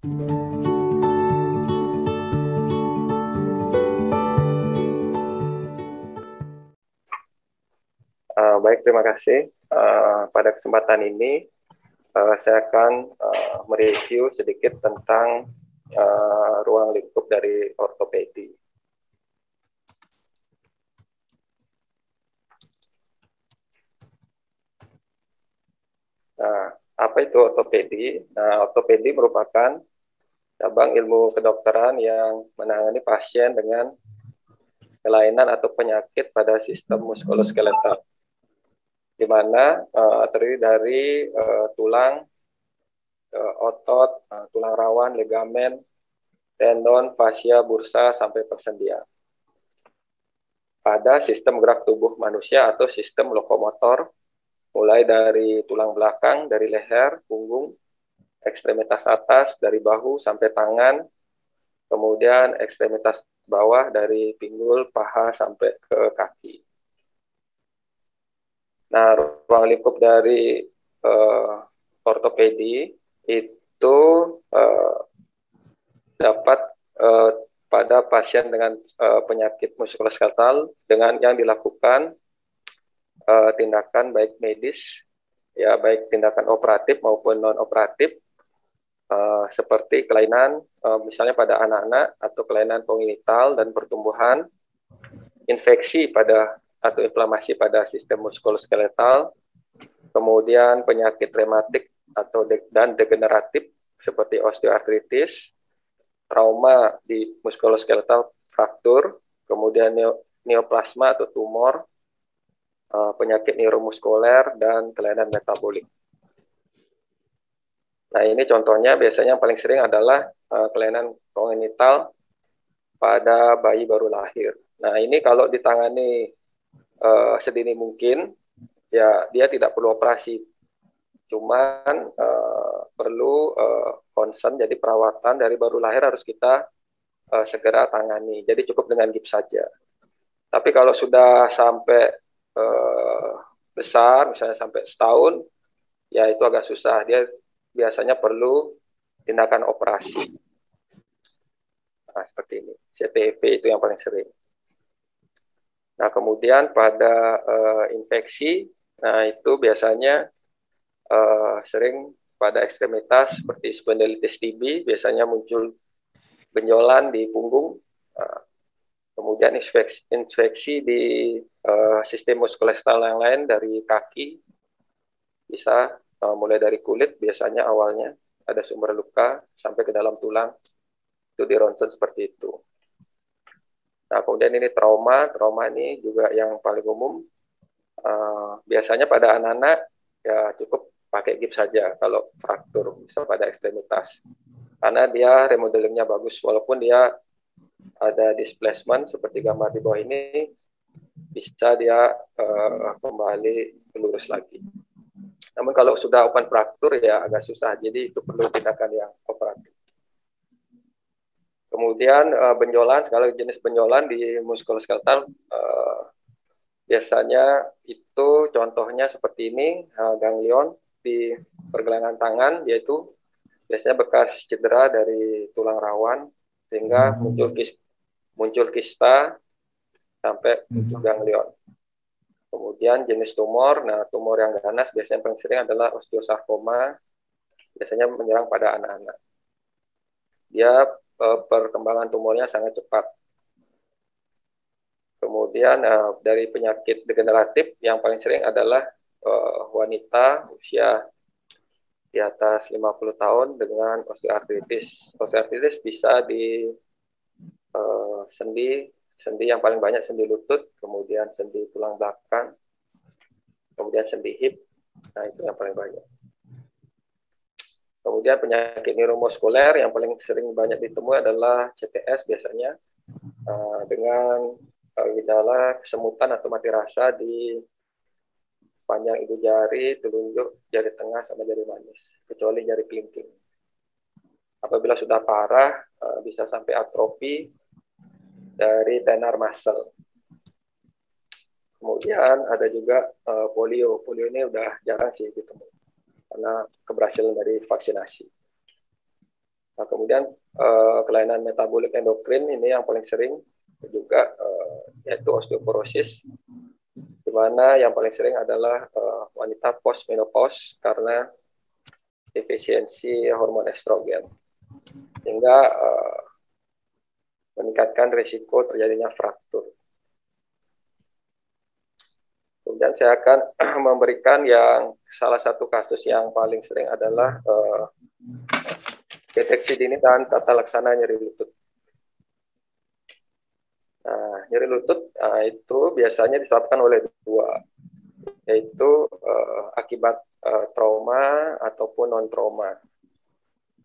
Baik, terima kasih. Pada kesempatan ini saya akan mereview sedikit tentang ruang lingkup dari ortopedi. Nah, apa itu ortopedi? Nah, ortopedi merupakan cabang ilmu kedokteran yang menangani pasien dengan kelainan atau penyakit pada sistem muskuloskeletal, di mana terdiri dari tulang, otot, tulang rawan, ligamen, tendon, fascia, bursa, sampai persendian. Pada sistem gerak tubuh manusia atau sistem lokomotor, mulai dari tulang belakang, dari leher, punggung, ekstremitas atas, dari bahu sampai tangan, kemudian ekstremitas bawah dari pinggul, paha, sampai ke kaki. Nah, ruang lingkup dari ortopedi itu dapat pada pasien dengan penyakit muskuloskeletal dengan yang dilakukan tindakan baik medis, ya baik tindakan operatif maupun non operatif, seperti kelainan misalnya pada anak-anak atau kelainan kongenital dan pertumbuhan, infeksi pada atau inflamasi pada sistem muskuloskeletal, kemudian penyakit rematik atau dan degeneratif seperti osteoartritis, trauma di muskuloskeletal fraktur, kemudian neoplasma atau tumor, penyakit neuromuskuler, dan kelainan metabolik. Nah, ini contohnya biasanya yang paling sering adalah kelainan kongenital pada bayi baru lahir. Nah, ini kalau ditangani sedini mungkin, ya dia tidak perlu operasi, cuman perlu concern, jadi perawatan dari baru lahir harus kita segera tangani. Jadi cukup dengan gips saja. Tapi kalau sudah sampai besar, misalnya sampai setahun, ya itu agak susah. Dia biasanya perlu tindakan operasi. Nah, seperti ini. CTEP itu yang paling sering. Nah, kemudian pada infeksi, nah itu biasanya sering pada ekstremitas seperti spondylitis TB, biasanya muncul benjolan di punggung, kemudian infeksi di sistem muskuloskeletal yang lain dari kaki, bisa mulai dari kulit, biasanya awalnya ada sumber luka sampai ke dalam tulang, itu di ronsen seperti itu. Nah, kemudian ini trauma ini juga yang paling umum, biasanya pada anak-anak ya cukup pakai gips saja kalau fraktur, bisa pada ekstremitas, karena dia remodelingnya bagus, walaupun dia ada displacement seperti gambar di bawah ini, bisa dia kembali lurus lagi. Namun kalau sudah open fraktur ya agak susah, jadi itu perlu tindakan yang operatif. Kemudian benjolan, segala jenis benjolan di muskuloskeletal, biasanya itu contohnya seperti ini, ganglion di pergelangan tangan, yaitu biasanya bekas cedera dari tulang rawan sehingga muncul kista sampai ganglion. Kemudian jenis tumor, nah tumor yang ganas biasanya paling sering adalah osteosarkoma, biasanya menyerang pada anak-anak. Dia perkembangan tumornya sangat cepat. Kemudian dari penyakit degeneratif yang paling sering adalah wanita usia di atas 50 tahun dengan osteoartritis. Osteoartritis bisa di sendi yang paling banyak sendi lutut, kemudian sendi tulang belakang, kemudian sendi hip, nah itu yang paling banyak. Kemudian penyakit neuromuskuler yang paling sering banyak ditemui adalah CTS biasanya, dengan gejala kesemutan atau mati rasa di panjang ibu jari, telunjuk, jari tengah, sama jari manis, kecuali jari kelingking. Apabila sudah parah, bisa sampai atrofi dari tenar muscle. Kemudian ada juga polio. Polio ini udah jarang sih ditemui karena keberhasilan dari vaksinasi. Nah, kemudian kelainan metabolik endokrin ini yang paling sering juga yaitu osteoporosis, di mana yang paling sering adalah wanita postmenopause karena defisiensi hormon estrogen, sehingga meningkatkan risiko terjadinya fraktur. Kemudian saya akan memberikan yang salah satu kasus yang paling sering adalah deteksi dini dan tata laksana nyeri lutut. Nah, nyeri lutut itu biasanya disebabkan oleh dua, yaitu akibat trauma ataupun non-trauma.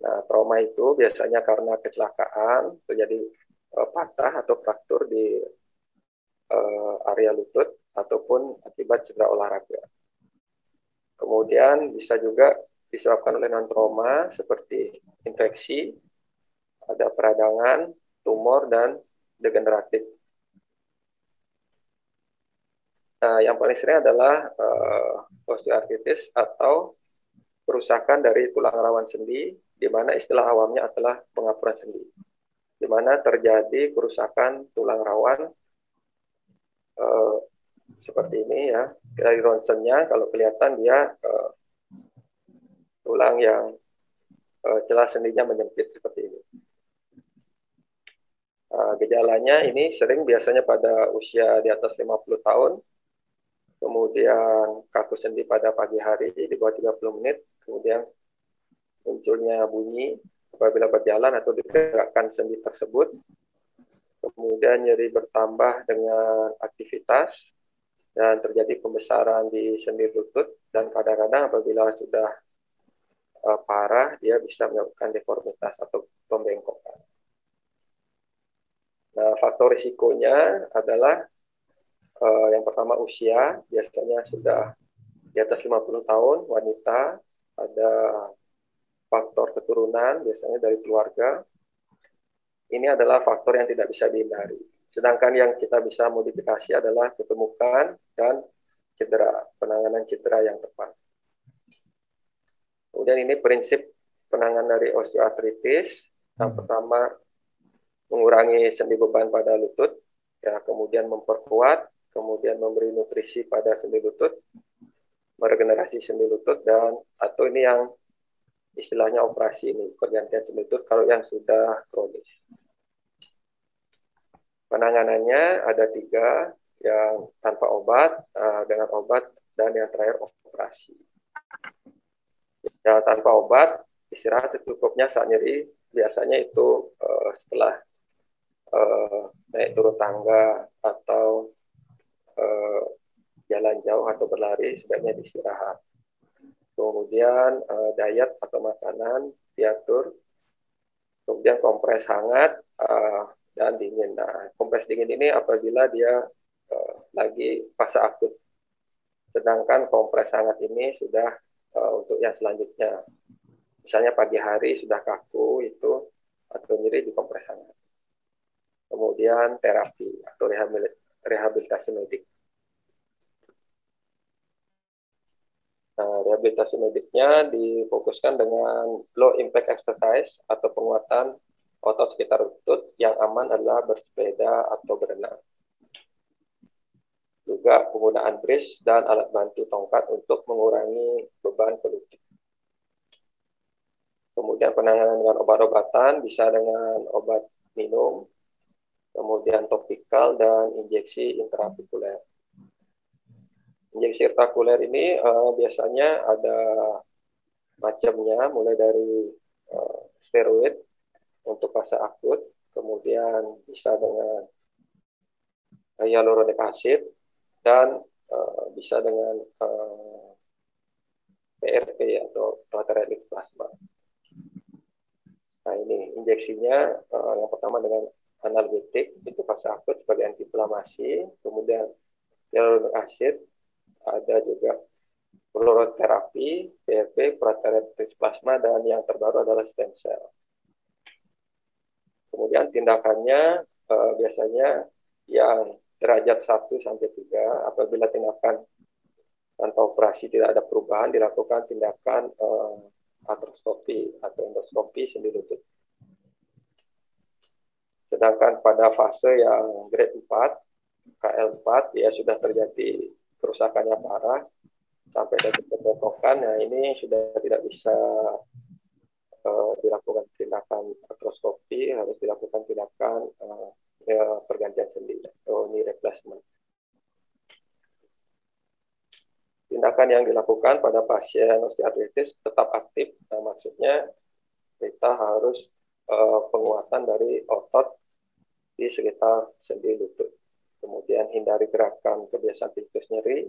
Nah, trauma itu biasanya karena kecelakaan, terjadi patah atau fraktur di area lutut, ataupun akibat cedera olahraga. Kemudian bisa juga disebabkan oleh non-trauma seperti infeksi, ada peradangan, tumor, dan degeneratif. Nah, yang paling sering adalah osteoartritis atau kerusakan dari tulang rawan sendi, di mana istilah awamnya adalah pengapuran sendi, di mana terjadi kerusakan tulang rawan seperti ini ya. Dari ronsennya kalau kelihatan dia tulang yang celah sendinya menyempit seperti ini. Gejalanya ini sering biasanya pada usia di atas 50 tahun, kemudian kaku sendi pada pagi hari di bawah 30 menit, kemudian munculnya bunyi apabila berjalan atau digerakkan sendi tersebut, kemudian nyeri bertambah dengan aktivitas, dan terjadi pembesaran di sendi lutut, dan kadang-kadang apabila sudah parah, dia bisa menyebabkan deformitas atau pembengkokan. Nah, faktor risikonya adalah yang pertama usia, biasanya sudah di atas 50 tahun, wanita, ada faktor keturunan, biasanya dari keluarga. Ini adalah faktor yang tidak bisa dihindari. Sedangkan yang kita bisa modifikasi adalah ketemukan dan cedera, penanganan cedera yang tepat. Kemudian ini prinsip penanganan dari osteoartritis. Yang pertama, mengurangi sendi beban pada lutut, ya, kemudian memperkuat, kemudian memberi nutrisi pada sendi lutut, meregenerasi sendi lutut, dan atau ini yang istilahnya operasi ini, pergantian sendi lutut kalau yang sudah kronis. Penanganannya ada 3, yang tanpa obat, dengan obat, dan yang terakhir operasi. Yang tanpa obat, istirahat secukupnya saat nyeri, biasanya itu setelah naik turun tangga atau jalan jauh atau berlari, sebaiknya istirahat. Kemudian diet atau makanan diatur, kemudian kompres hangat dan dingin. Nah, kompres dingin ini apabila dia lagi fase akut, sedangkan kompres hangat ini sudah untuk yang selanjutnya. Misalnya pagi hari sudah kaku itu atau nyeri, di kompres hangat. Kemudian terapi atau rehabilitasi medik. Nah, rehabilitasi mediknya difokuskan dengan low impact exercise atau penguatan otot sekitar lutut. Yang aman adalah bersepeda atau berenang. Juga penggunaan brace dan alat bantu tongkat untuk mengurangi beban ke lutut. Kemudian penanganan dengan obat-obatan bisa dengan obat minum, kemudian topikal, dan injeksi intraartikuler. Injeksi intraartikuler ini biasanya ada macamnya, mulai dari steroid untuk fase akut, kemudian bisa dengan hyaluronic acid, dan bisa dengan PRP atau platelet plasma. Nah, ini injeksinya yang pertama dengan analgetik, itu fase akut sebagai antiinflamasi, kemudian hyaluronic acid, ada juga fluoroterapi, PRP, platelet plasma, dan yang terbaru adalah stem cell. Kemudian tindakannya biasanya yang derajat 1 sampai 3, apabila tindakan tanpa operasi tidak ada perubahan, dilakukan tindakan artroskopi atau endoskopi sendi lutut. Sedangkan pada fase yang grade 4, KL4, ya sudah terjadi kerusakan yang parah, sampai dari pembentukan, nah ini sudah tidak bisa dilakukan tindakan artroskopi, harus dilakukan tindakan pergantian sendi atau knee replacement. Tindakan yang dilakukan pada pasien osteoartritis tetap aktif, nah, maksudnya kita harus penguatan dari otot di sekitar sendi lutut. Kemudian hindari gerakan kebiasaan tikus nyeri,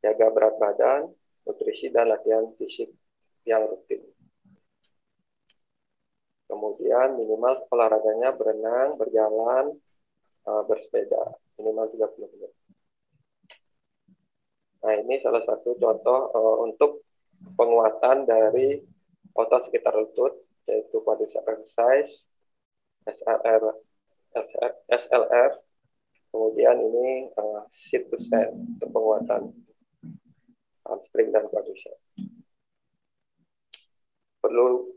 jaga berat badan, nutrisi, dan latihan fisik yang rutin. Kemudian minimal olahraganya berenang, berjalan, bersepeda, minimal 30 menit. Nah, ini salah satu contoh untuk penguatan dari otot sekitar lutut, yaitu quadricep exercise, SLR, kemudian ini sit to stand untuk penguatan hamstring dan quadricep. Perlu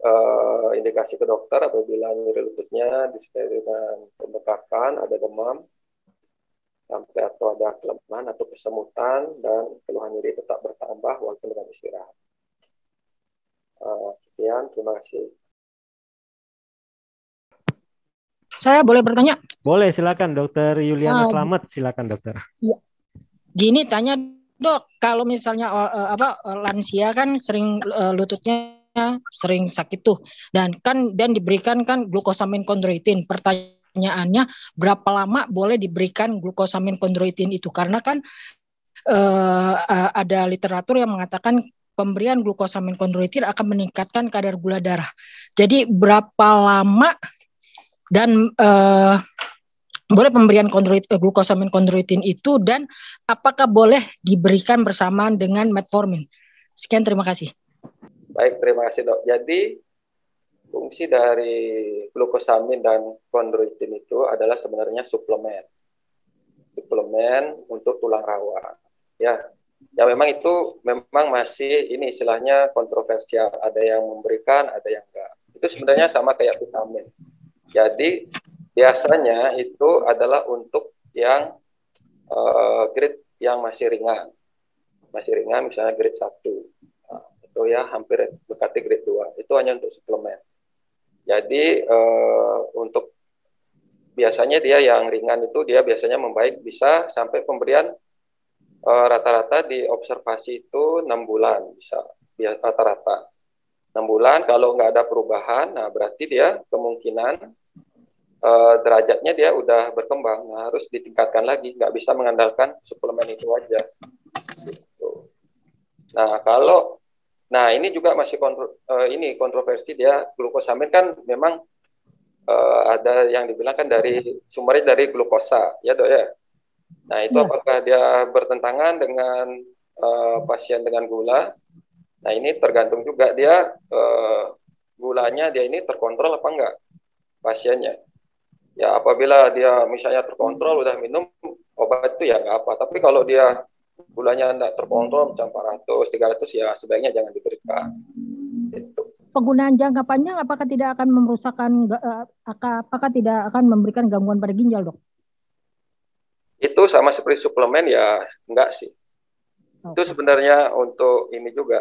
indikasi ke dokter apabila nyeri lututnya disertai dengan pembekakan, ada demam, sampai atau ada kelemahan atau kesemutan, dan keluhan nyeri tetap bertambah walaupun dengan istirahat. Sekian, terima kasih. Saya boleh bertanya? Boleh, silakan Dokter Yuliana Slamet, silakan dokter. Ya. Gini tanya dok, kalau misalnya lansia kan sering lututnya sering sakit tuh, dan diberikan kan glukosamin kondroitin. Pertanyaannya, berapa lama boleh diberikan glukosamin kondroitin itu? Karena kan ada literatur yang mengatakan pemberian glukosamin kondroitin akan meningkatkan kadar gula darah. Jadi berapa lama dan boleh pemberian glukosamin kondroitin itu, dan apakah boleh diberikan bersamaan dengan metformin? Sekian, terima kasih. Baik, terima kasih dok. Jadi fungsi dari glukosamin dan kondroitin itu adalah sebenarnya suplemen untuk tulang rawa. Ya memang itu memang masih ini istilahnya kontroversial. Ada yang memberikan, ada yang enggak. Itu sebenarnya sama kayak vitamin. Jadi biasanya itu adalah untuk yang grade yang masih ringan, misalnya grade 1. Itu ya hampir mendekati grade 2. Itu hanya untuk suplemen. Jadi untuk biasanya dia yang ringan itu dia biasanya membaik bisa sampai pemberian rata-rata di observasi itu 6 bulan bisa rata-rata 6 bulan. Kalau nggak ada perubahan, nah berarti dia kemungkinan derajatnya dia udah berkembang. Nah, harus ditingkatkan lagi, nggak bisa mengandalkan suplemen itu aja. Gitu. Nah, ini juga masih kontroversi dia. Glukosamin kan memang ada yang dibilang kan sumbernya dari glukosa, ya dok ya. Nah, itu apakah dia bertentangan dengan pasien dengan gula? Nah, ini tergantung juga dia gulanya dia ini terkontrol apa enggak pasiennya. Ya, apabila dia misalnya terkontrol, udah minum obat itu ya nggak apa. Tapi kalau dia gulanya tidak terkontrol, macam 400, 300, ya sebaiknya jangan diberikan. Gitu. Penggunaan jangka panjang apakah tidak akan apakah tidak akan memberikan gangguan pada ginjal, dok? Itu sama seperti suplemen ya, enggak sih. Itu sebenarnya untuk ini juga,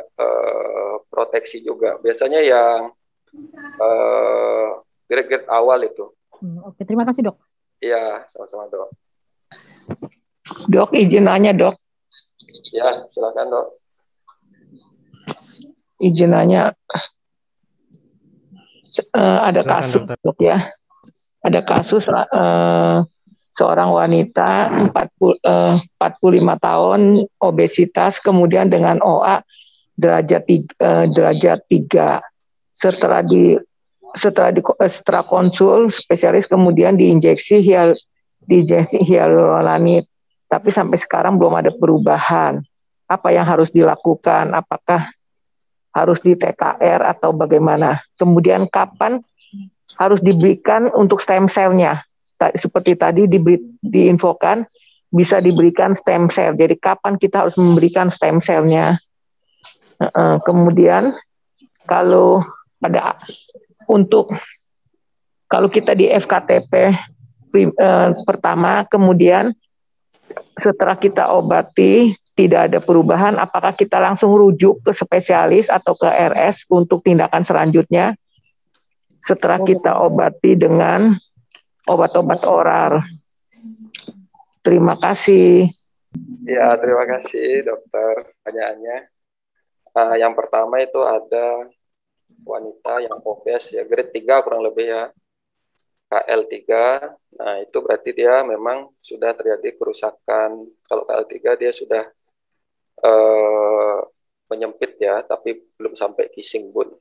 proteksi juga. Biasanya yang grade-grade awal itu. Oke, terima kasih dok. Iya, sama-sama dok. Dok, izin nanya dok. Ya, silakan dok. Izin nanya, ada kasus dok ya. Ada kasus seorang wanita 45 tahun, obesitas, kemudian dengan OA derajat 3. Setelah konsul spesialis, kemudian diinjeksi hyaluronanit, tapi sampai sekarang belum ada perubahan. Apa yang harus dilakukan? Apakah harus di TKR atau bagaimana? Kemudian kapan harus diberikan untuk stem cell-nya? Seperti tadi diinfokan bisa diberikan stem cell. Jadi kapan kita harus memberikan stem cell-nya? Kemudian kalau untuk kalau kita di FKTP pertama, kemudian setelah kita obati tidak ada perubahan, apakah kita langsung rujuk ke spesialis atau ke RS untuk tindakan selanjutnya setelah kita obati dengan obat-obat oral? Terima kasih. Ya, terima kasih dokter pertanyaannya. Yang pertama itu ada wanita yang obes ya, grade 3 kurang lebih ya, KL3. Nah, itu berarti dia memang sudah terjadi kerusakan. Kalau KL3 dia sudah menyempit ya, tapi belum sampai kissing bone.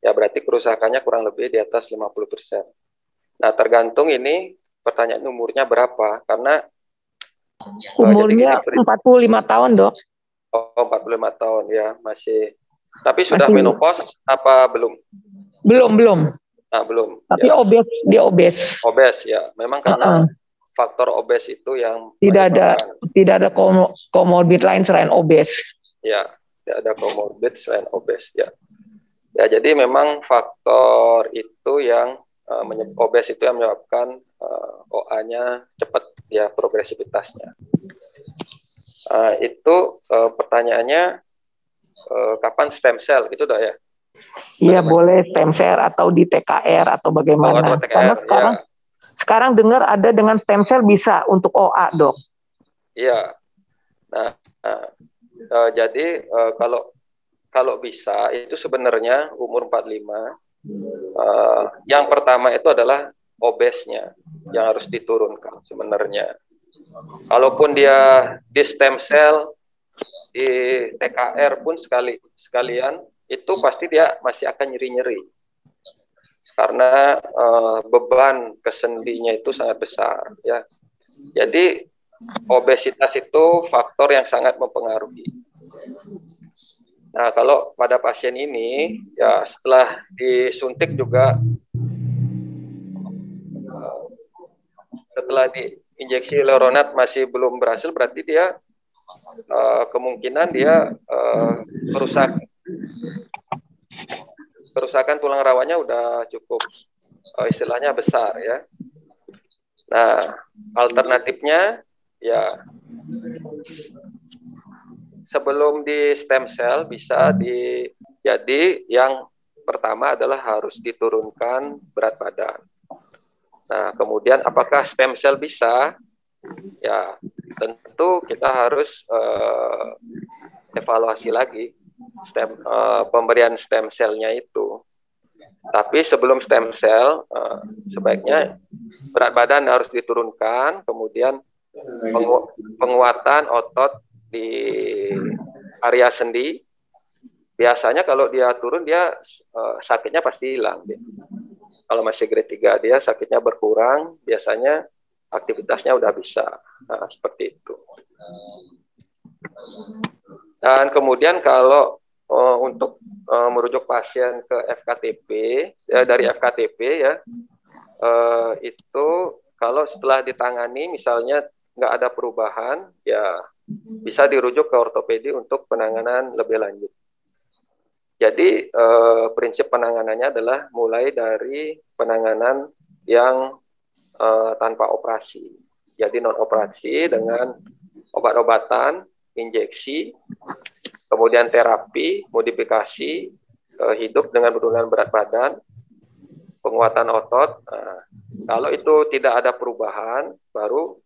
Ya, berarti kerusakannya kurang lebih di atas 50%. Nah, tergantung ini pertanyaan umurnya berapa, karena umurnya 45 tahun, Dok. Oh, 45 tahun ya, masih. Tapi sudah menopause apa belum? Belum. Nah, belum. Tapi ya. Dia obes. Obes ya, memang karena faktor obes itu yang tidak ada komorbid lain selain obes. Ya, tidak ada komorbid selain obes ya. Ya, jadi memang faktor itu yang obes itu yang menyebabkan OA-nya cepat ya, progresivitasnya. Itu pertanyaannya kapan stem cell gitu Dok ya? Iya, boleh stem cell atau di TKR atau bagaimana? TKR, karena sekarang dengar ada dengan stem cell bisa untuk OA, Dok. Iya. Nah, jadi kalau bisa itu sebenarnya umur 45 yang pertama itu adalah obesnya yang harus diturunkan sebenarnya. Kalaupun dia di stem cell, di TKR pun sekalian, itu pasti dia masih akan nyeri-nyeri. Karena beban ke sendinya itu sangat besar. Ya. Jadi obesitas itu faktor yang sangat mempengaruhi. Nah, kalau pada pasien ini, ya setelah disuntik juga, setelah diinjeksi hyaluronat masih belum berhasil, berarti dia kemungkinan dia kerusakan tulang rawanya udah cukup istilahnya besar ya. Nah, alternatifnya ya sebelum di stem cell bisa jadi yang pertama adalah harus diturunkan berat badan. Nah, kemudian apakah stem cell bisa? Ya, tentu kita harus evaluasi lagi pemberian stem cell-nya itu. Tapi sebelum stem cell, sebaiknya berat badan harus diturunkan, kemudian penguatan otot di area sendi. Biasanya kalau dia turun, dia sakitnya pasti hilang. Kalau masih grade 3, dia sakitnya berkurang, biasanya aktivitasnya udah bisa. Nah, seperti itu. Dan kemudian kalau untuk merujuk pasien ke FKTP, ya, dari FKTP ya, itu kalau setelah ditangani misalnya nggak ada perubahan, ya bisa dirujuk ke ortopedi untuk penanganan lebih lanjut. Jadi prinsip penanganannya adalah mulai dari penanganan yang tanpa operasi. Jadi non operasi dengan obat-obatan, injeksi, kemudian terapi, modifikasi hidup dengan penurunan berat badan, penguatan otot. Nah, kalau itu tidak ada perubahan, baru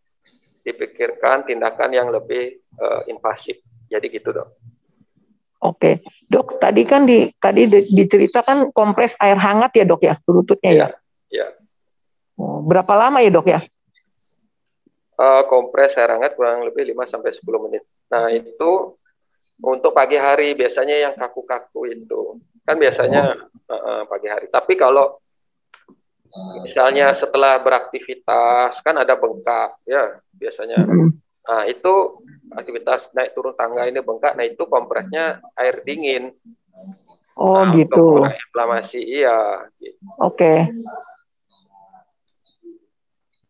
dipikirkan tindakan yang lebih invasif. Jadi gitu Dok. Oke, Dok. Tadi kan diceritakan kompres air hangat ya Dok ya, lututnya ya? Iya. Berapa lama ya Dok ya? Kompres air hangat kurang lebih 5-10 menit. Nah, itu untuk pagi hari, biasanya yang kaku-kaku itu. Kan biasanya pagi hari. Tapi kalau misalnya setelah beraktivitas, kan ada bengkak, ya biasanya. Nah, itu aktivitas naik turun tangga ini bengkak, nah itu kompresnya air dingin. Oh nah, gitu. Untuk inflamasi, iya. Gitu. Oke.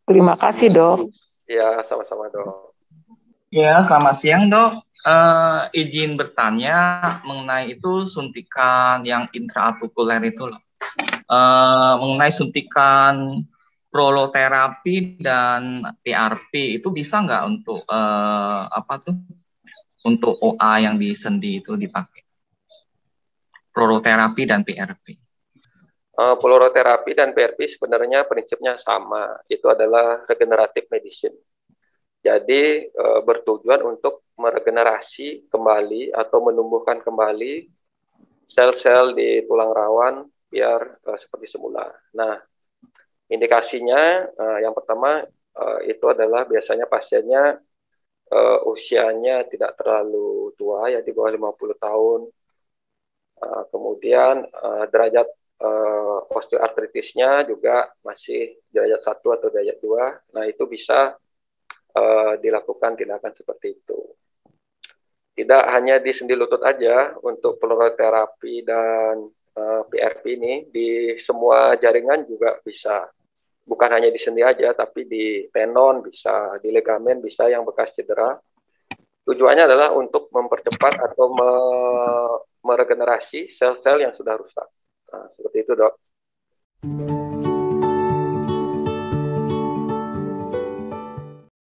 Terima kasih Dok. Ya, sama-sama Dok. Ya, selamat siang Dok. Izin bertanya mengenai itu suntikan yang intraartikuler itu loh. mengenai suntikan proloterapi dan PRP itu bisa nggak untuk untuk OA yang di sendi itu dipakai? Proloterapi dan PRP. Fluoroterapi dan PRP sebenarnya prinsipnya sama. Itu adalah regenerative medicine. Jadi bertujuan untuk meregenerasi kembali atau menumbuhkan kembali sel-sel di tulang rawan biar seperti semula. Nah, indikasinya yang pertama itu adalah biasanya pasiennya usianya tidak terlalu tua, ya di bawah 50 tahun. Kemudian derajat osteoartritisnya juga masih derajat 1 atau derajat 2. Nah, itu bisa dilakukan tindakan seperti itu. Tidak hanya di sendi lutut aja untuk fluoroterapi dan PRP ini, di semua jaringan juga bisa. Bukan hanya di sendi aja, tapi di tendon bisa, di ligamen bisa yang bekas cedera. Tujuannya adalah untuk mempercepat atau meregenerasi sel-sel yang sudah rusak. Nah, seperti itu, Dok.